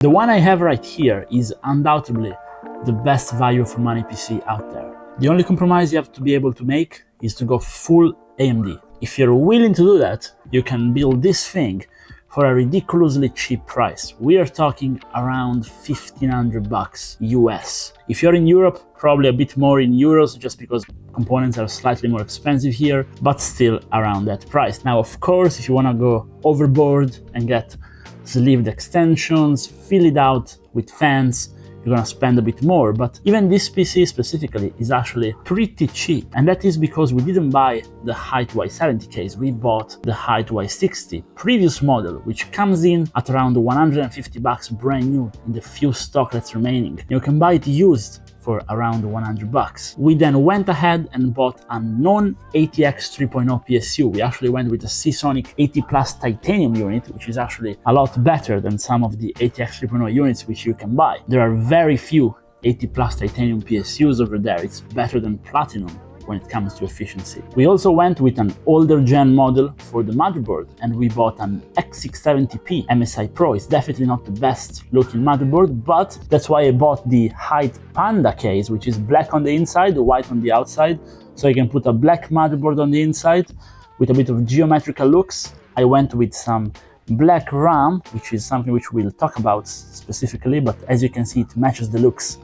The one I have right here is undoubtedly the best value for money PC out there. The only compromise you have to be able to make is to go full AMD. If you're willing to do that, you can build this thing for a ridiculously cheap price. We are talking around $1,500 US. If you're in Europe, probably a bit more in euros, just because components are slightly more expensive here, but still around that price. Now, of course, if you wanna go overboard and get sleeved extensions, fill it out with fans, you're gonna spend a bit more, but even this PC specifically is actually pretty cheap. And that is because we didn't buy the Hyte Y70 case, we bought the Hyte Y60 previous model, which comes in at around $150 brand new in the few stock that's remaining. You can buy it used for around $100. We then went ahead and bought a non-ATX 3.0 PSU. We actually went with a Seasonic 80 Plus titanium unit, which is actually a lot better than some of the ATX 3.0 units which you can buy. There are very few 80 Plus titanium PSUs over there. It's better than platinum when it comes to efficiency. We also went with an older gen model for the motherboard, and we bought an X670P MSI Pro. It's definitely not the best looking motherboard, but that's why I bought the Hyte Panda case, which is black on the inside, white on the outside, so you can put a black motherboard on the inside with a bit of geometrical looks. I went with some black RAM, which is something which we'll talk about specifically, but as you can see, it matches the looks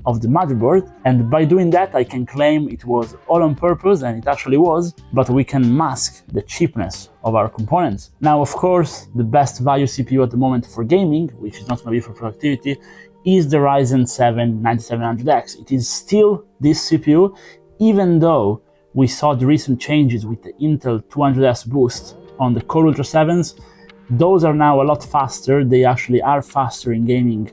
of the motherboard, and by doing that I can claim it was all on purpose, and it actually was, but we can mask the cheapness of our components. Now, of course, the best value CPU at the moment for gaming, which is not going to be for productivity, is the Ryzen 7 9700X. It is still this CPU, even though we saw the recent changes with the Intel 200S boost on the Core Ultra 7s. Those are now a lot faster. They actually are faster in gaming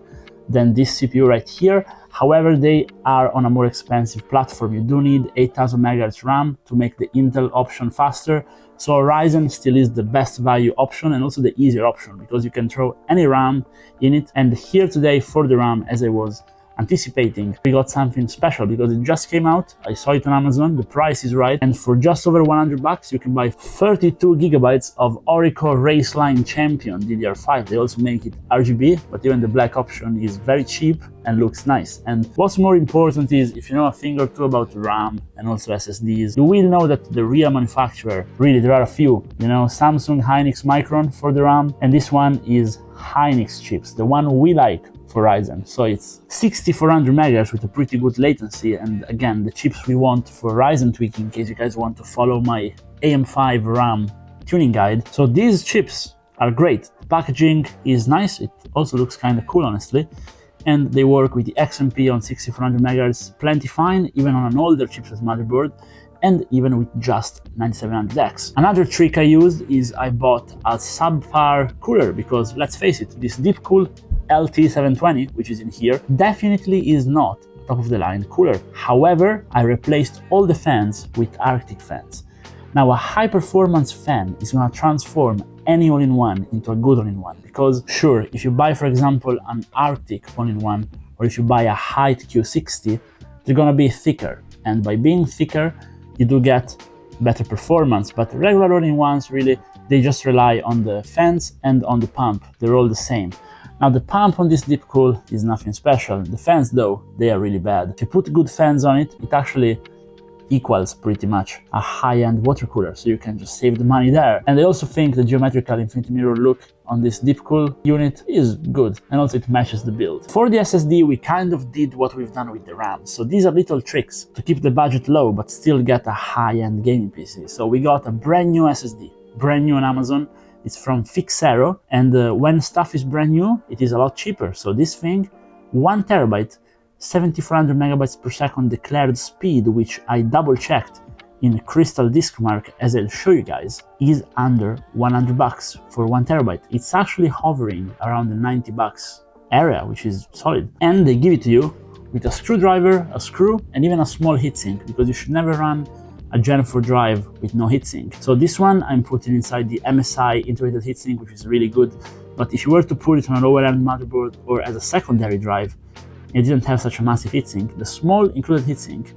than this CPU right here. However, they are on a more expensive platform. You do need 8000 MHz RAM to make the Intel option faster. So Ryzen still is the best value option and also the easier option, because you can throw any RAM in it. And here today for the RAM, as I was anticipating, we got something special because it just came out. I saw it on Amazon, the price is right, and for just over $100 you can buy 32 gigabytes of Orico Raceline Champion DDR5. They also make it RGB, but even the black option is very cheap and looks nice. And what's more important is, if you know a thing or two about RAM and also SSDs, you will know that the real manufacturer, really there are a few, you know, Samsung, Hynix, Micron for the RAM, and this one is Hynix chips, the one we like for Ryzen. So it's 6400 MHz with a pretty good latency, and again, the chips we want for Ryzen tweaking, in case you guys want to follow my AM5 RAM tuning guide. So these chips are great. The packaging is nice, it also looks kind of cool honestly, and they work with the XMP on 6400 MHz plenty fine, even on an older chipset motherboard, and even with just 9700X. Another trick I used is I bought a subpar cooler, because let's face it, this Deepcool LT720, which is in here, definitely is not a top-of-the-line cooler. However, I replaced all the fans with Arctic fans. Now, a high-performance fan is going to transform any all-in-one into a good all-in-one, because sure, if you buy, for example, an Arctic all-in-one, or if you buy a Hyte Y60, they're going to be thicker, and by being thicker, you do get better performance. But regular all-in-ones, really, they just rely on the fans and on the pump. They're all the same. Now, the pump on this Deepcool is nothing special. The fans, though, they are really bad. If you put good fans on it, it actually equals pretty much a high-end water cooler, so you can just save the money there. And I also think the geometrical infinity mirror look on this Deepcool unit is good, and also it matches the build. For the SSD, we kind of did what we've done with the RAM. So these are little tricks to keep the budget low, but still get a high-end gaming PC. So we got a brand new SSD, brand new on Amazon. It's from Fixero, and when stuff is brand new, it is a lot cheaper. So this thing, 1 terabyte, 7400 megabytes per second declared speed, which I double checked in Crystal Disk Mark, as I'll show you guys, is under $100 for 1 terabyte. It's actually hovering around the $90 area, which is solid. And they give it to you with a screwdriver, a screw, and even a small heatsink, because you should never run a Gen4 drive with no heatsink. So this one I'm putting inside the MSI integrated heatsink, which is really good. But if you were to put it on a lower end motherboard or as a secondary drive, it didn't have such a massive heatsink. The small included heatsink,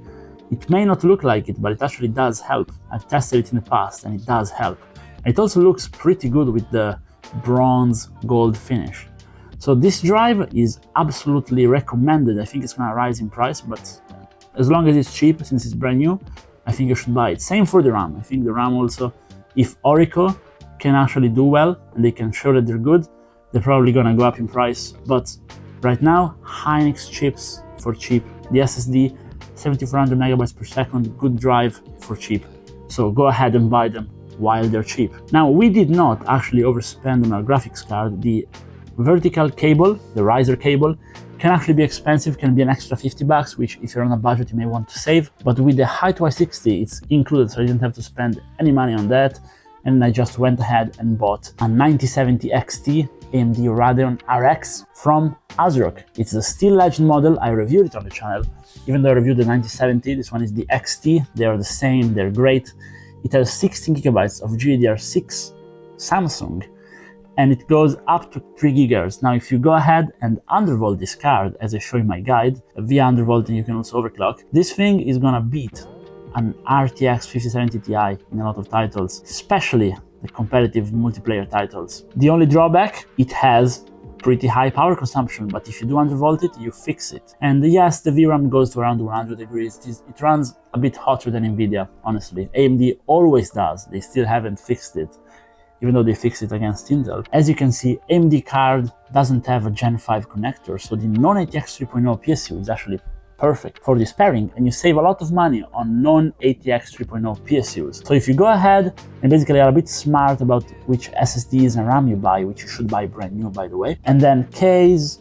it may not look like it, but it actually does help. I've tested it in the past and it does help. It also looks pretty good with the bronze gold finish. So this drive is absolutely recommended. I think it's gonna rise in price, but as long as it's cheap, since it's brand new, I think you should buy it. Same for the RAM. I think the RAM also, if Orico can actually do well and they can show that they're good, they're probably gonna go up in price. But right now, Hynix chips for cheap. The SSD, 7400 megabytes per second, good drive for cheap. So go ahead and buy them while they're cheap. Now, we did not actually overspend on our graphics card. The vertical cable, the riser cable, can actually be expensive, can be an extra 50 bucks, which if you're on a budget, you may want to save. But with the Hyte Y60, it's included, so I didn't have to spend any money on that. And I just went ahead and bought a 9070 XT AMD Radeon RX from ASRock. It's the Steel Legend model. I reviewed it on the channel. Even though I reviewed the 9070, this one is the XT. They are the same, they're great. It has 16 gigabytes of GDDR6 Samsung, and it goes up to 3 gigahertz. Now, if you go ahead and undervolt this card, as I show in my guide, via undervolting you can also overclock, this thing is gonna beat an RTX 5070 Ti in a lot of titles, especially the competitive multiplayer titles. The only drawback, it has pretty high power consumption, but if you do undervolt it, you fix it. And yes, the VRAM goes to around 100 degrees. It runs a bit hotter than NVIDIA, honestly. AMD always does. They still haven't fixed it, even though they fixed it against Intel. As you can see, AMD card doesn't have a Gen 5 connector, so the non-ATX 3.0 PSU is actually perfect for this pairing, and you save a lot of money on non-ATX 3.0 PSUs. So if you go ahead and basically are a bit smart about which SSDs and RAM you buy, which you should buy brand new, by the way, and then case,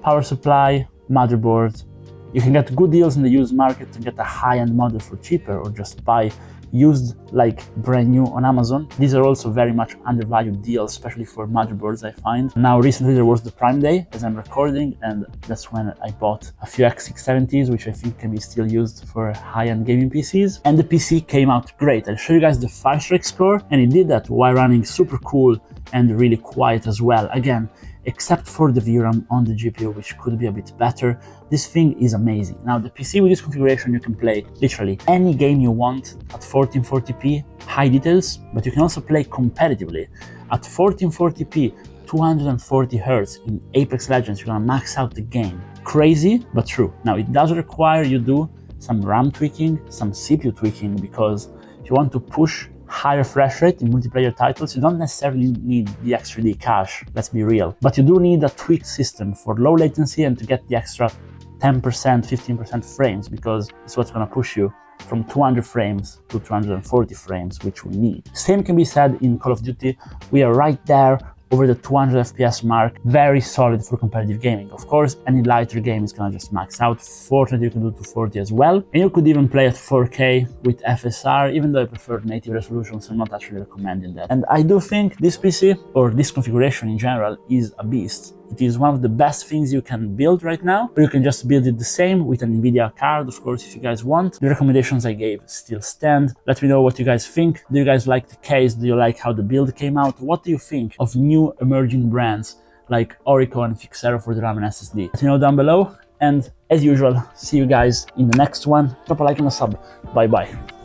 power supply, motherboard, you can get good deals in the used market to get a high-end model for cheaper, or just buy used like brand new on Amazon. These are also very much undervalued deals, especially for motherboards, I find. Now, recently there was the Prime Day as I'm recording, and that's when I bought a few X670s, which I think can be still used for high-end gaming PCs. And the PC came out great. I'll show you guys the Firestrike score, and it did that while running super cool and really quiet as well. Again, except for the VRAM on the GPU, which could be a bit better. This thing is amazing. Now, the PC with this configuration, you can play literally any game you want at 1440p, high details, but you can also play competitively. At 1440p, 240 Hz in Apex Legends, you're gonna max out the game. Crazy, but true. Now, it does require you do some RAM tweaking, some CPU tweaking, because if you want to push high refresh rate in multiplayer titles, you don't necessarily need the X3D cache, let's be real. But you do need a tweaked system for low latency and to get the extra 10%, 15% frames, because it's what's gonna push you from 200 frames to 240 frames, which we need. Same can be said in Call of Duty. We are right there over the 200 FPS mark, very solid for competitive gaming. Of course, any lighter game is gonna just max out. Fortunately, you can do 240 as well. And you could even play at 4K with FSR, even though I prefer native resolution, so I'm not actually recommending that. And I do think this PC, or this configuration in general, is a beast. It is one of the best things you can build right now, or you can just build it the same with an NVIDIA card, of course, if you guys want. The recommendations I gave still stand. Let me know what you guys think. Do you guys like the case? Do you like how the build came out? What do you think of new emerging brands like Orico and Fixero for the RAM and SSD? Let me know down below. And as usual, see you guys in the next one. Drop a like and a sub. Bye bye.